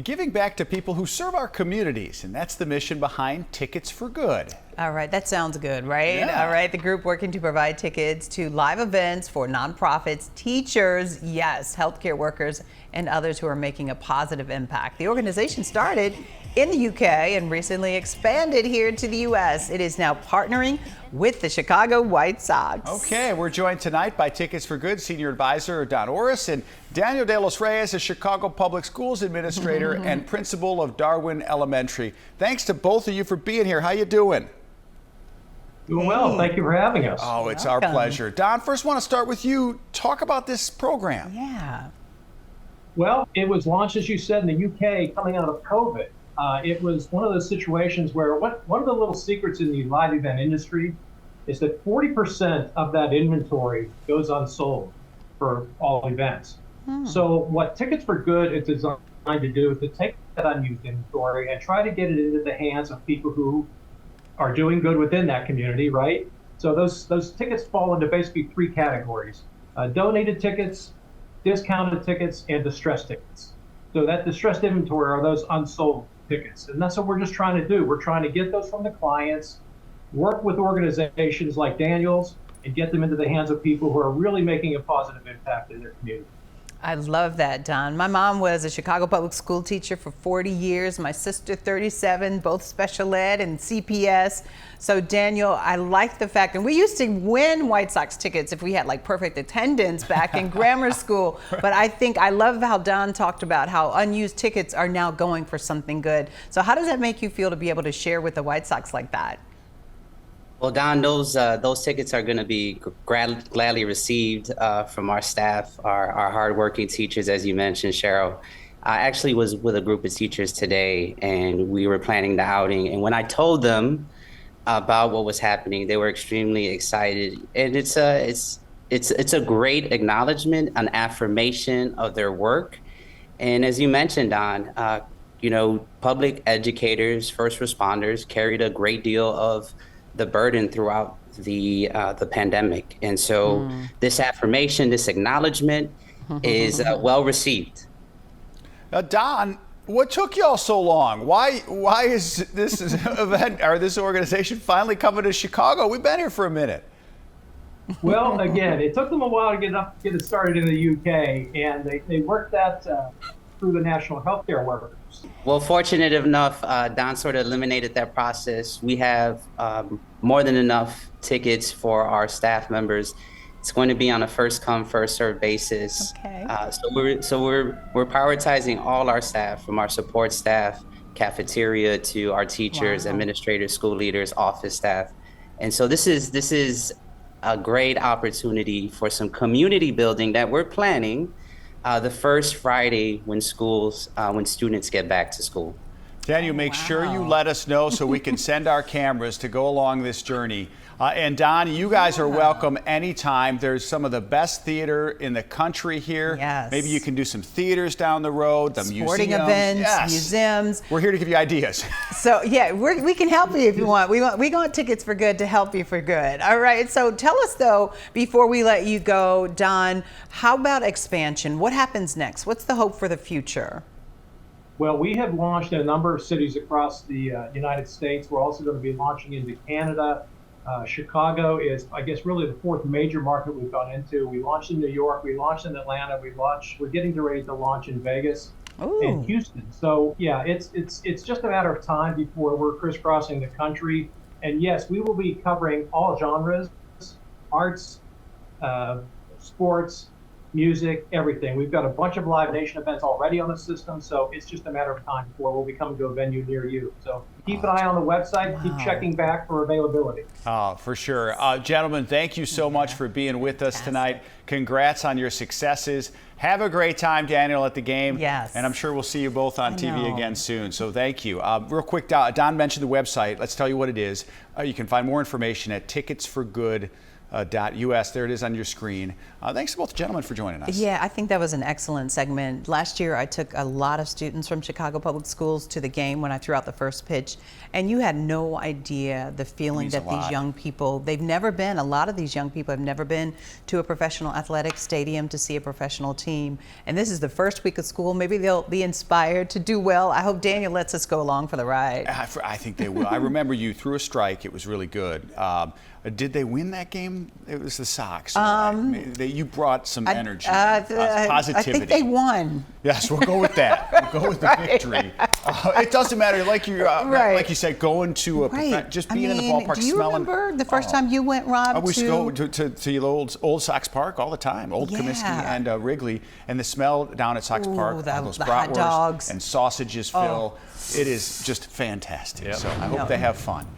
Giving back to people who serve our communities, and that's the mission behind Tickets for Good. All right, that sounds good, right? Yeah. All right, the group working to provide tickets to live events for nonprofits, teachers, yes, healthcare workers, and others who are making a positive impact. The organization started in the UK and recently expanded here to the US. It is now partnering with the Chicago White Sox. Okay, we're joined tonight by Tickets for Good Senior Advisor Don Orris and Daniel De Los Reyes, a Chicago Public Schools Administrator and Principal of Darwin Elementary. Thanks to both of you for being here. How you doing? Doing well. Thank you for having us. Oh, it's our pleasure. Don, first want to start with you. Talk about this program. Yeah. Well, it was launched, as you said, in the UK coming out of COVID. It was one of those situations where one of the little secrets in the live event industry is that 40% of that inventory goes unsold for all events. So what Tickets for Good is designed to do is to take that unused inventory and try to get it into the hands of people who are doing good within that community, right? So those tickets fall into basically three categories: donated tickets, discounted tickets, and distressed tickets. So that distressed inventory are those unsold tickets. And that's what we're just trying to do. We're trying to get those from the clients, work with organizations like Daniel's, and get them into the hands of people who are really making a positive impact in their community. I love that, Don. My mom was a Chicago public school teacher for 40 years. My sister, 37, both special ed and CPS. So, Daniel, I like the fact, and we used to win White Sox tickets if we had like perfect attendance back in grammar school. But I love how Don talked about how unused tickets are now going for something good. So how does that make you feel to be able to share with the White Sox like that? Well, Don, those tickets are going to be gladly received from our staff, our hardworking teachers, as you mentioned, Cheryl. I actually was with a group of teachers today, and we were planning the outing. And when I told them about what was happening, they were extremely excited. And it's a great acknowledgement, an affirmation of their work. And as you mentioned, Don, public educators, first responders carried a great deal of the burden throughout the pandemic. And so this affirmation, this acknowledgement is well received. Don, what took y'all so long? Why is this event or this organization finally coming to Chicago? We've been here for a minute. Well, again, it took them a while to get it started in the UK, and they worked that through the National Healthcare Workers. Well, fortunate enough, Don sort of eliminated that process. We have more than enough tickets for our staff members. It's going to be on a first come, first served basis. Okay. So we're prioritizing all our staff, from our support staff, cafeteria, to our teachers, administrators, school leaders, office staff. And so this is a great opportunity for some community building that we're planning the first Friday when students get back to school. Daniel, make sure you let us know so we can send our cameras to go along this journey. And Don, you guys are welcome anytime. There's some of the best theater in the country here. Yes. Maybe you can do some theaters down the road, the Sporting museums. events, Yes. museums. We're here to give you ideas. So yeah, we can help you if you want. We want Tickets for Good to help you for good. All right. So tell us though, before we let you go, Don, how about expansion? What happens next? What's the hope for the future? Well, we have launched in a number of cities across the United States. We're also going to be launching into Canada. Chicago is, I guess, really the fourth major market we've gone into. We launched in New York, we launched in Atlanta, we're getting ready to launch in Vegas and Houston. So yeah, it's just a matter of time before we're crisscrossing the country. And yes, we will be covering all genres, arts, sports, music, everything. We've got a bunch of Live Nation events already on the system, so it's just a matter of time before we'll be coming to a venue near you. So keep an eye on the website, keep checking back for availability. Oh, for sure. Gentlemen, thank you so much for being with us tonight. Congrats on your successes. Have a great time, Daniel, at the game. Yes. And I'm sure we'll see you both on TV again soon. So thank you. Real quick, Don mentioned the website. Let's tell you what it is. You can find more information at ticketsforgood.com. .us. There it is on your screen. Thanks to both gentlemen for joining us. Yeah, I think that was an excellent segment. Last year, I took a lot of students from Chicago Public Schools to the game when I threw out the first pitch, and you had no idea the feeling that these young people, a lot of these young people have never been to a professional athletic stadium to see a professional team. And this is the first week of school. Maybe they'll be inspired to do well. I hope Daniel lets us go along for the ride. I think they will. I remember you threw a strike. It was really good. Did they win that game? It was the Sox. You brought some energy, positivity. I think they won. Yes, we'll go with that. We'll go with the victory. It doesn't matter, like you said, going to just being in the ballpark, do you smelling. remember the first time you went, Rob? I used to go to the old Sox Park all the time, Old Comiskey and Wrigley, and the smell down at Sox Park, all those the bratwurst hot dogs and sausages, Phil. It is just fantastic. Yep. So I hope they have fun.